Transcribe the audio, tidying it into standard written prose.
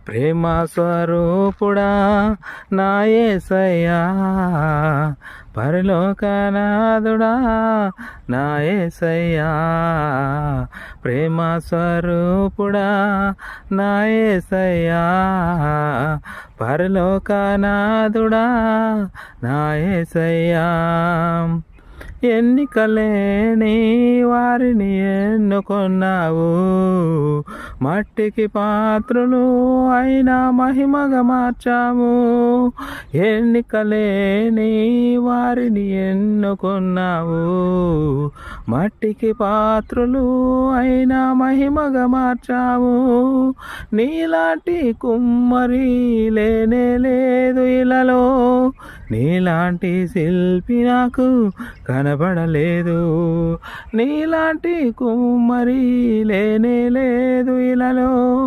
ప్రేమ స్వరూపుడా నా యేసయ్యా, పరలోకనాథుడా నా యేసయ్యా, ప్రేమ స్వరూపుడా నా యేసయ్యా, పరలోకనాథుడా నా యేసయ్యా. ఎన్నికలేని వారిని ఎన్నుకొన్నావు, మట్టికి పాత్రులు అయినా మహిమగా మార్చావు. ఎన్నికలేని వారిని ఎన్నుకొన్నావు, మట్టికి పాత్రులు అయినా మహిమగా మార్చావు. నీలాంటి కుమ్మరి లేనే లేదు ఇలలో, నీలాంటి శిల్పి నాకు కనబడలేదు. నీలాంటి కుమ్మరి లేనే లేదు ఇలలో.